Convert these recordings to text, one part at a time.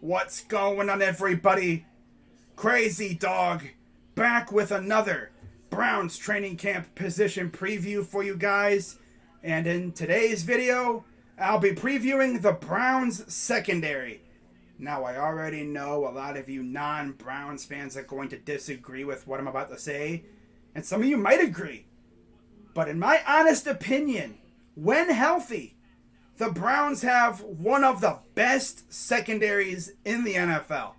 What's going on, everybody? Crazy Dog back with another Browns training camp position preview for you guys. And in today's video, I'll be previewing the Browns secondary. Now, I already know a lot of you non-Browns fans are going to disagree with what I'm about to say, and some of you might agree. But in my honest opinion, when healthy, the Browns have one of the best secondaries in the NFL.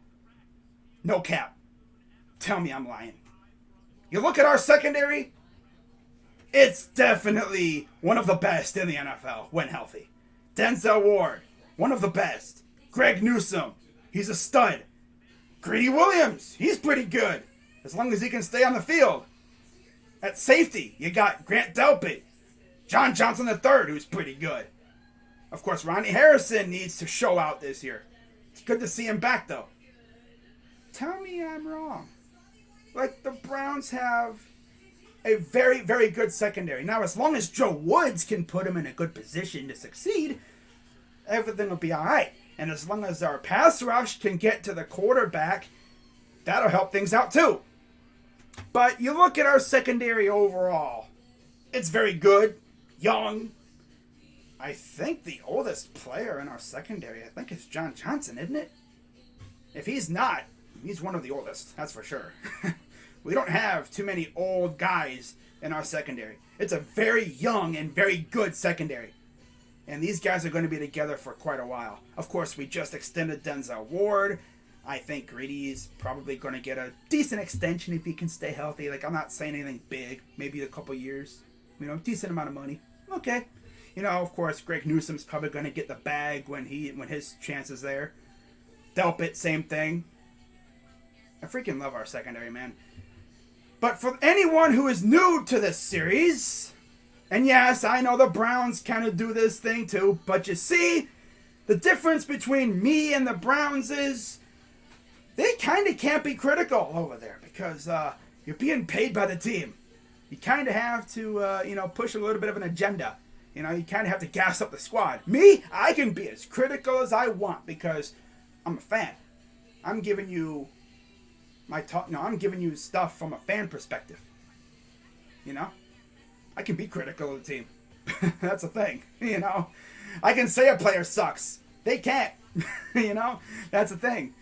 No cap. Tell me I'm lying. You look at our secondary, it's definitely one of the best in the NFL when healthy. Denzel Ward, one of the best. Greg Newsome, he's a stud. Greedy Williams, he's pretty good, as long as he can stay on the field. At safety, you got Grant Delpit, John Johnson III, who's pretty good. Of course, Ronnie Harrison needs to show out this year. It's good to see him back, though. Tell me I'm wrong. Like, the Browns have a very, very good secondary. Now, as long as Joe Woods can put him in a good position to succeed, everything will be all right. And as long as our pass rush can get to the quarterback, that'll help things out, too. But you look at our secondary overall, it's very good, young. I think the oldest player in our secondary, is John Johnson, isn't it? If he's not, he's one of the oldest, that's for sure. We don't have too many old guys in our secondary. It's a very young and very good secondary. And these guys are going to be together for quite a while. Of course, we just extended Denzel Ward. I think Greedy's probably going to get a decent extension if he can stay healthy. Like, I'm not saying anything big. Maybe a couple years. Decent amount of money. Okay. Of course, Greg Newsome's probably going to get the bag when his chance is there. Delpit, same thing. I freaking love our secondary, man. But for anyone who is new to this series, and yes, I know the Browns kind of do this thing too, but you see, the difference between me and the Browns is they kind of can't be critical over there because you're being paid by the team. You kind of have to, push a little bit of an agenda. You kind of have to gas up the squad. Me, I can be as critical as I want because I'm a fan. I'm giving you I'm giving you stuff from a fan perspective. I can be critical of the team. That's the thing. I can say a player sucks. They can't. That's the thing.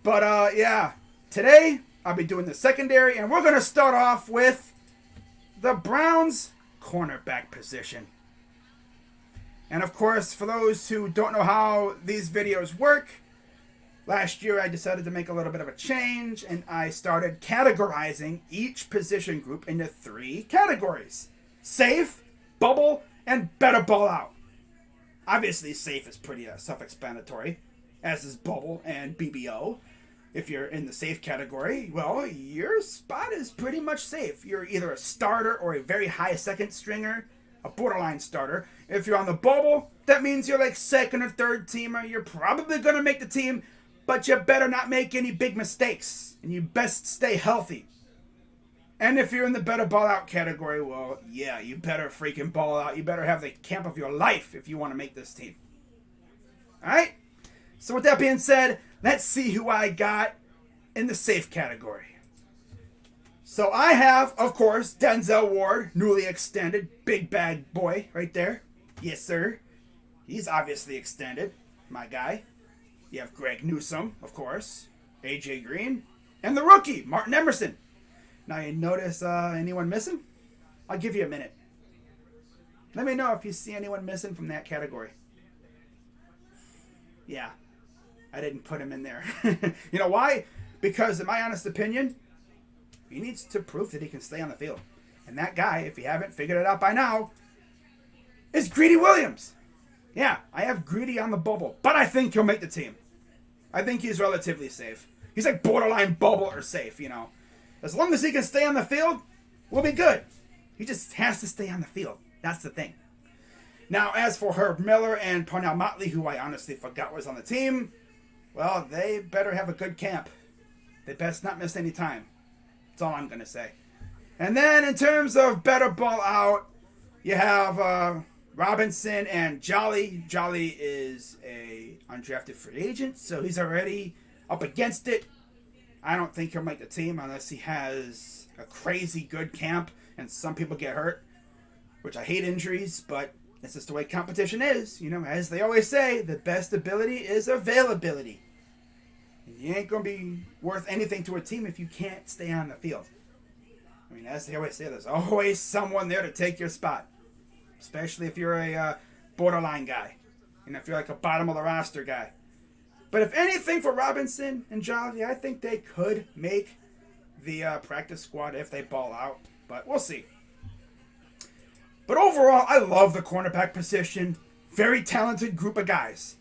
But yeah, today I'll be doing the secondary, and we're going to start off with the Browns cornerback position. And of course, for those who don't know how these videos work, last year I decided to make a little bit of a change, and I started categorizing each position group into 3 categories. Safe, bubble, and better ball out. Obviously, safe is pretty self-explanatory, as is bubble and BBO. If you're in the safe category, well, your spot is pretty much safe. You're either a starter or a very high second stringer, a borderline starter. If you're on the bubble, that means you're like second or third teamer. You're probably going to make the team, but you better not make any big mistakes, and you best stay healthy. And if you're in the better ball out category, well, yeah, you better freaking ball out. You better have the camp of your life if you want to make this team. All right? So with that being said, let's see who I got in the safe category. So I have, of course, Denzel Ward, newly extended, big bag boy right there. Yes, sir. He's obviously extended, my guy. You have Greg Newsome, of course, AJ Green, and the rookie, Martin Emerson. Now, you notice anyone missing? I'll give you a minute. Let me know if you see anyone missing from that category. Yeah, I didn't put him in there. You know why? Because, in my honest opinion, he needs to prove that he can stay on the field. And that guy, if you haven't figured it out by now, is Greedy Williams. Yeah, I have Greedy on the bubble, but I think he'll make the team. I think he's relatively safe. He's like borderline bubble or safe, As long as he can stay on the field, we'll be good. He just has to stay on the field. That's the thing. Now, as for Herb Miller and Parnell Motley, who I honestly forgot was on the team, well, they better have a good camp. They best not miss any time. That's all I'm going to say. And then in terms of better ball out, you have Robinson and Jolly. Jolly is a undrafted free agent, so he's already up against it. I don't think he'll make the team unless he has a crazy good camp and some people get hurt, which I hate injuries, but that's just the way competition is. You know, as they always say, the best ability is availability. You ain't going to be worth anything to a team if you can't stay on the field. I mean, as they always say, there's always someone there to take your spot, especially if you're a borderline guy, and if you're like a bottom of the roster guy. But if anything for Robinson and Jolly, I think they could make the practice squad if they ball out, but we'll see. But overall, I love the cornerback position. Very talented group of guys.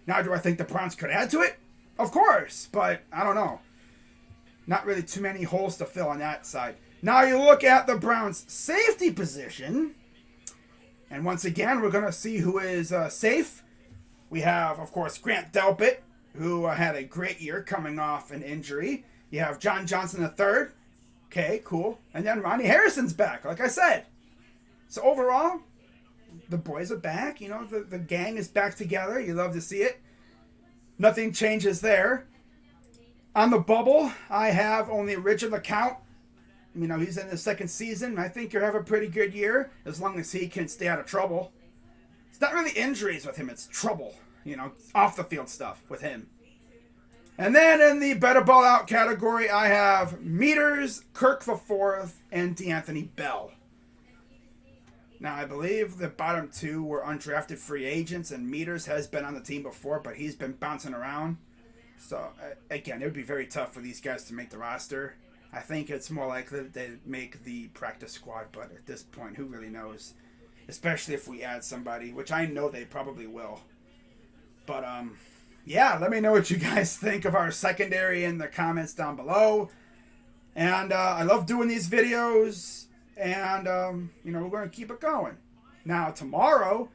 Now, do I think the Browns could add to it? Of course, but I don't know. Not really too many holes to fill on that side. Now you look at the Browns' safety position, and once again, we're going to see who is safe. We have, of course, Grant Delpit, who had a great year coming off an injury. You have John Johnson III. Okay, cool. And then Ronnie Harrison's back, like I said. So overall, the boys are back. You know, the gang is back together. You love to see it. Nothing changes there. On the bubble, I have only Richard LeCount. You know, he's in his second season. I think he'll have a pretty good year as long as he can stay out of trouble. It's not really injuries with him. It's trouble, you know, off the field stuff with him. And then in the better ball out category, I have Meters, Kirk IV, and DeAnthony Bell. Now, I believe the bottom two were undrafted free agents, and Meters has been on the team before, but he's been bouncing around. So, again, it would be very tough for these guys to make the roster. I think it's more likely that they make the practice squad, but at this point, who really knows? Especially if we add somebody, which I know they probably will. But, yeah, let me know what you guys think of our secondary in the comments down below. And I love doing these videos. And, you know, we're going to keep it going. Now, tomorrow,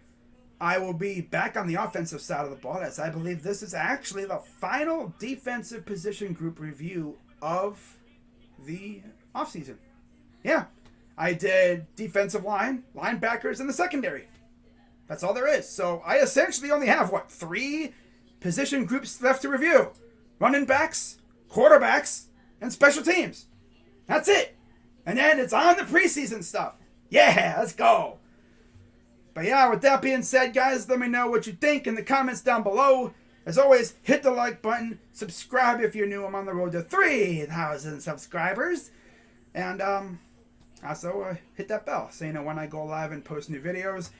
I will be back on the offensive side of the ball, as I believe this is actually the final defensive position group review of the offseason. Yeah, I did defensive line, linebackers, and the secondary. That's all there is. So I essentially only have, 3 position groups left to review. Running backs, quarterbacks, and special teams. That's it. And then it's on the preseason stuff. Yeah, let's go. But yeah, with that being said, guys, let me know what you think in the comments down below. As always, hit the like button. Subscribe if you're new. I'm on the road to 3,000 subscribers. And also hit that bell so you know when I go live and post new videos.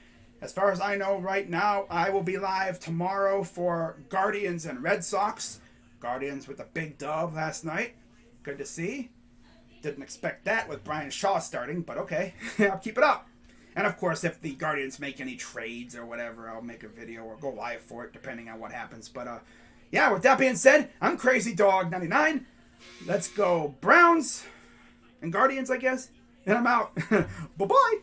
As far as I know right now, I will be live tomorrow for Guardians and Red Sox. Guardians with a big dub last night. Good to see. Didn't expect that with Brian Shaw starting, but okay. I'll keep it up. And of course, if the Guardians make any trades or whatever, I'll make a video or go live for it, depending on what happens. But yeah, with that being said, I'm Crazy Dog 99. Let's go Browns and Guardians, I guess. And I'm out. Bye-bye.